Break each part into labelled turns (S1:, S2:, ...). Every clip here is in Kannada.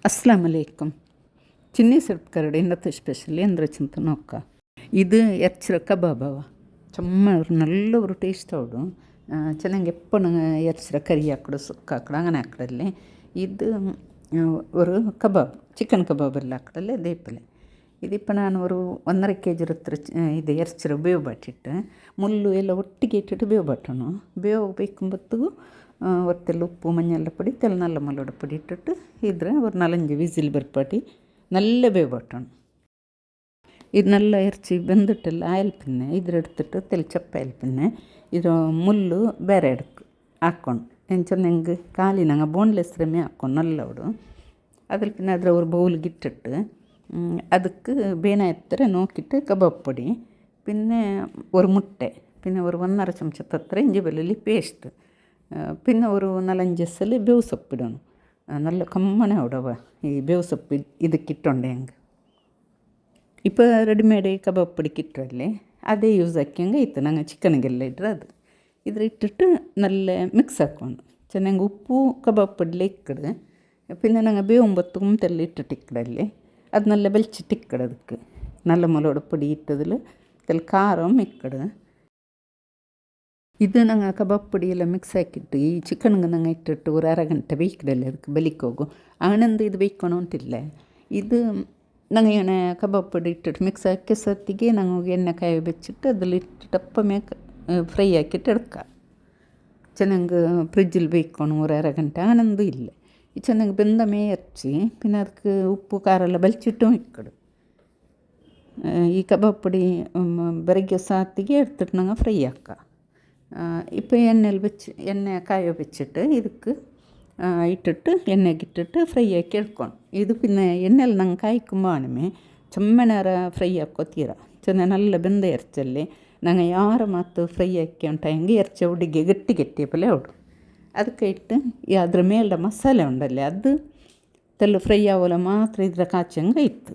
S1: ಅಸ್ಲಾಮ್ ಅಲೈಕುಮ್. ಚಿನ್ನಿ ಸ್ವಲ್ಪ ಕರಡಿ ಇನ್ನತ್ತು ಸ್ಪೆಷಲಿ ಅಂದರೆ ಚಿಂತ ನೋಕ್ಕ ಇದು ಎರ್ಚಿರ ಕಬಾಬವ ಚಮ್ಮ ನಲ್ಲವರು ಟೇಸ್ಟ್ ಅವಡು ಚೆನ್ನಾಗಿ ಎಪ್ಪಣ ಎರ್ಚಿರ ಕರಿ ಹಾಕಡು ಸುಕ್ಕ ಹಾಕಡು അങ്ങനെ ಹಾಕಡಲ್ಲಿ ಇದು ஒரு ಕಬಾಬ್ ಚಿಕನ್ ಕಬಾಬೆಲ್ಲ ಹಾಕಡಲ್ಲೇ ದೇಪಲೆ ಇದಿಪ್ಪ ನಾನು ஒரு 1.5 kg ಹತ್ರ ಇದು ಎರ್ಚಿರ ಬೇವು ಬಾಟಿಟ್ಟು ಮುಳ್ಳು ಎಲ್ಲ ಒಟ್ಟಿಗೆ ಇಟ್ಟಿಟ್ಟು ಬೇವು ಬಾಟೋಣ ಬೇವು ಬೇಕಂಬತ್ತು ಒತ್ತೆಲ್ಲ ಉಪ್ಪು മഞ്ഞൾ പൊടി തെല്ല നല്ല മുളക് പൊടി ഇട്ടിട്ട് ഇದ್ರೆ ഒരു 4-5 വിസിൽ ಬರ್ಪಾಟಿ നല്ല ಬೇವು ಬಾಟೋಣ ಇದು നല്ല ಇರ್ಚಿ ಬೆಂದಿಟ್ಟೆಲ್ಲ ಆಯಲ್ ಪಿನ್ನೆ ಇದ್ರ എടുത്തിട്ട് ತೆಲ್ ಚಪ್ಪ ಆಯಲ್ ಪಿನ್ನೆ ಇದು ಮುಳ್ಳು ಬೇರೆ ಎಡಕ್ಕೆ ಹಾಕ್ಕೊಂಡು ಎಂಚ ನಂಗೆ ಕಾಲಿನಂಗೆ ಬೋನ್ಲೆಸ್ ರೆಮೆ ಹಾಕ್ಕೊಂಡು ನಲ್ಲವಡು ಅದ್ರ ಪಿನ್ನೆ ಅದರ ഒരു ബൗലിಗೆ ഇട്ടിട്ട് ಅದಕ್ಕೆ ಬೇನೆ ಎತ್ತರ ನೋಕಿಟ್ಟು ಕಬಾಬ್ പൊടി പിന്നെ ഒരു മുട്ട പിന്നെ ഒരു 1.5 ചമಚ ഇഞ്ചി വെള്ളുള്ളി പേಸ್ಟ್ പിന്നെ ഒരു 4-5 ಎಸಲು ಬೇವು ಸೊಪ್ಪು ಇಡೋಣ നല്ല ಕಮ್ಮನೆ ಉಡವ ಈ ಬೇವು ಸೊಪ್ಪು ಇದಕ್ಕಿಟ್ಟೊಂಡೆ ಹಂಗೆ ഇപ്പോൾ ರೆಡಿಮೇಡ್ ಕಬಾಬ್ ಪುಡಿ ಕಿಟ್ಟರಲ್ಲಿ ಅದೇ ಯೂಸ್ ಹಾಕ್ಯಂಗೆ ಇತ್ತು ನಂಗೆ ಚಿಕನ್ಗೆಲ್ಲ ಇಟ್ಟರೆ ಅದು ಇದ್ರ ಇಟ್ಟಿಟ್ಟು നല്ല ಮಿಕ್ಸ್ ಹಾಕ್ಕೊಂಡು ಚೆನ್ನಾಗಿ ಉಪ್ಪು ಕಬಾಬ್ ಪುಡಿಲೆ ಇಕ್ಕಡು പിന്നെ ನಂಗೆ ಬೇವು ಒಂಬತ್ತು ಗುಂತೆಲ್ಲ ಇಟ್ಟಿಟ್ಟು ಇಕ್ಕಡಲ್ಲಿ ಅದು നല്ല ಬೆಲ್ಚಿಟ್ಟು ಇಕ್ಕಡು ಅದಕ್ಕೆ നല്ല മുളക് പൊടി ಇಟ್ಟದಿಲ್ಲ ತೆಲ್ ಖಾರಂ ಇಕ್ಕಡು ಇದು ನಂಗೆ ಕಬಾಬ್ ಪುಡಿ ಎಲ್ಲ ಮಿಕ್ಸ್ ಹಾಕಿಟ್ಟು ಈ ಚಿಕನ್ಗೆ ನಂಗೆ ಇಟ್ಟಿಟ್ಟು ഒരു ಅರ ಗಂಟೆ ಬೇಯ್ಕಡಲ್ಲ ಅದಕ್ಕೆ ಬೆಲಿಕ್ಕೆ ಹೋಗು ಆನಂದ ಇದು ಬೇಯ್ಕೊಳೋ ಅಂತಿಲ್ಲ ಇದು ನಂಗೆ ಏನೇ ಕಬಾಬ್ ಪುಡಿ ಇಟ್ಟಿಟ್ಟು ಮಿಕ್ಸ್ ಹಾಕಿ ಸತ್ತಿಗೆ ನಂಗೆ ಎಣ್ಣೆ ಕಾಯಿ ಬೆಚ್ಚಿಟ್ಟು ಅದ್ರಲ್ಲಿ ಇಟ್ಟು ಟಪ್ಪ ಮೇಕ್ ಫ್ರೈ ಹಾಕಿಟ್ಟು ಎಡ್ಕ ಚೆನ್ನಾಗಿ ಫ್ರಿಜ್ಜಲ್ಲಿ ಬೇಯ್ಕೊಂಡು ഒരു ಅರ ಗಂಟೆ ಆನಂದ ಇಲ್ಲ ಈ ಚೆನ್ನಾಗಿ ಬೆಂದ ಮೇ ಹಚ್ಚಿ പിന്നെ ಅದಕ್ಕೆ ಉಪ್ಪು ಖಾರ ಎಲ್ಲ ಬಲ್ಚಿಟ್ಟು ಇಕ್ಕಡು ಈ ಕಬಾಬ್ ಪುಡಿ ಬೆರಗ್ಗೆ ಸಾತಿಗೆ എടുത്തിട്ട് ನಂಗೆ ಫ್ರೈ ಹಾಕ ഇപ്പോൾ എണ്ണ കായ വെച്ചിട്ട് ಇದಕ್ಕೆ ഇട്ടിട്ട് എണ്ണയ്ക്കിട്ടിട്ട് ഫ്രൈ ആക്കി എടുക്കണം ഇത് പിന്നെ എണ്ണയിൽ ನಂಗೆ ಕಾಯ್ക്കുമ്പോൾ ಆನಮೆ ಚಮ್ಮನರ ಫ್ರೈ ಹಾಕೋತೀರ ಚೆನ್ನಾಗಿ നല്ല ಬೆಂದ ಎರ್ಚಲ್ಲಿ ನಂಗೆ ಯಾರು ಮತ್ತು ಫ್ರೈ ಹಾಕ್ಯಂಟ ಹೆಂಗೆ ಎರ್ಚ ಹುಡುಗಿ ಗಟ್ಟಿ ಗಟ್ಟಿ ಪಲ್ಲೆ ಹೊಡು ಅದಕ್ಕೆ ಇಟ್ಟು ಅದ್ರ ಮೇಲೆ ಮಸಾಲೆ ಉಂಡಲ್ಲಿ ಅದು ತೆಲ್ಲ ಫ್ರೈ ಆಗೋಲ್ಲ ಮಾತ್ರ ಇದ್ರ ಕಾಚಂಗೆ ಇತ್ತು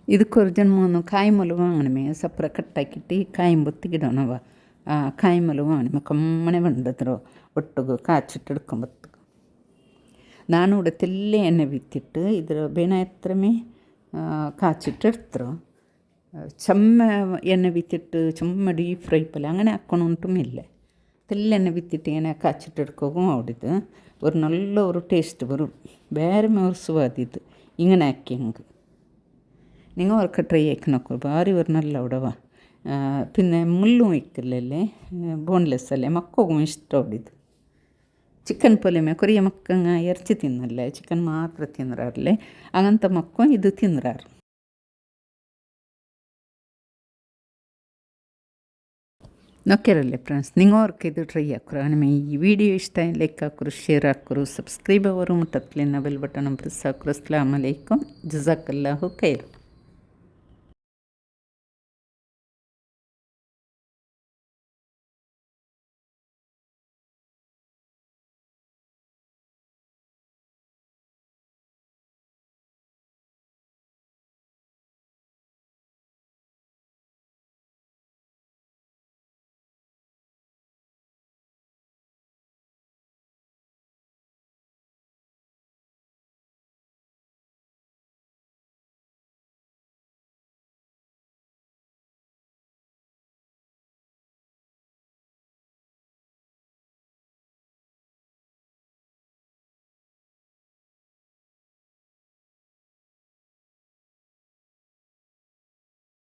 S1: ಇದಕ್ಕೊಂದು ಜನ್ಮನು ಕಾಯಿ ಮಲುವ ಆಣಮೆ ಸಪ್ರ ಕಟ್ಟಾಕಿಟ್ಟು ಕಾಯಿ ಬೊತ್ತಿಗಿಡೋಣವ ಕಾಯಿ ಮಲುವ ಆಣಮೆ ಕಮ್ಮನೆ ಬಂದದ್ರು ಒಟ್ಟಿಗೆ ಕಾಚಿಟ್ಟು ಹಿಡ್ಕೊಂಬತ್ತು ನಾನು ಕೂಡ ತೆಲ್ಲೆ ಎಣ್ಣೆ ಬಿತ್ತಿಟ್ಟು ಇದ್ರ ಬೇನೆ ಎತ್ತರಮೇ ಕಾಚಿಟ್ಟು ಇಡ್ತರು ಚಮ್ಮ ಎಣ್ಣೆ ಬಿತ್ತಿಟ್ಟು ಚಮ್ಮ ಡೀಪ್ ಫ್ರೈ ಪಲ್ಲೆ അങ്ങനെ ಹಾಕ್ಕೊಂಡು ಇಲ್ಲ ತೆಲ್ಲೆ ಎಣ್ಣೆ ಬಿತ್ತಿಟ್ಟು ಎಣ್ಣೆ ಕಾಚಿಟ್ಟು ಹಿಡ್ಕೋಗು ಮಾಡಿದ್ದು ஒரு நல்ல ஒரு ಟೇಸ್ಟ್ ಬರು ಬೇರೆ ஒரு சுவாதிது இങ്ങനെ ಹಾಕಿ ಹಂಗೆ നിങ്ങൾ അവർക്ക് ട്രൈ ആക്കി നോക്കൂ ഭാരി ഒരു നല്ല ഉടവാ പിന്നെ മുള്ളും വയ്ക്കില്ലല്ലേ ಬೋನ್ಲೆಸ್ ಅಲ್ಲೇ ಮಕ್ಕಳಿಗೂ ಇಷ್ಟ ಹೊಡಿದು ಚಿಕನ್ ಪಲ್ಯ ಕೊರಿಯ ಮಕ್ಕಂಗೆ ಎರ್ಚಿ ತಿನ್ನಲ್ಲ ಚಿಕನ್ ಮಾತ್ರ ತಿಂದ್ರಾರ್ಲೆ ಹಾಗಂತ ಮಕ್ಕಳು ಇದು ತಿಂದ್ರಾರು ನೋಕ್ಕಿರಲ್ಲ ಫ್ರೆಂಡ್ಸ್ ನಿಂಗವ್ರಿಗೆ ಇದು ಟ್ರೈ ಹಾಕ್ರು ನಿಮಗೆ ಈ ವಿಡಿಯೋ ಇಷ್ಟ ಲೈಕ್ ಹಾಕ್ರು ಶೇರ್ ಹಾಕ್ರು ಸಬ್ಸ್ಕ್ರೈಬ್ ಅವರು ಮತ್ತು ಬೆಲ್ ಬಟನ್ ಪ್ರೆಸ್ ಹಾಕ್ರು ಅಸ್ಸಲಾಮು ಅಲೈಕುಮ್ ಜಜಾಕಲ್ಲಾಹು ಖೈರ್.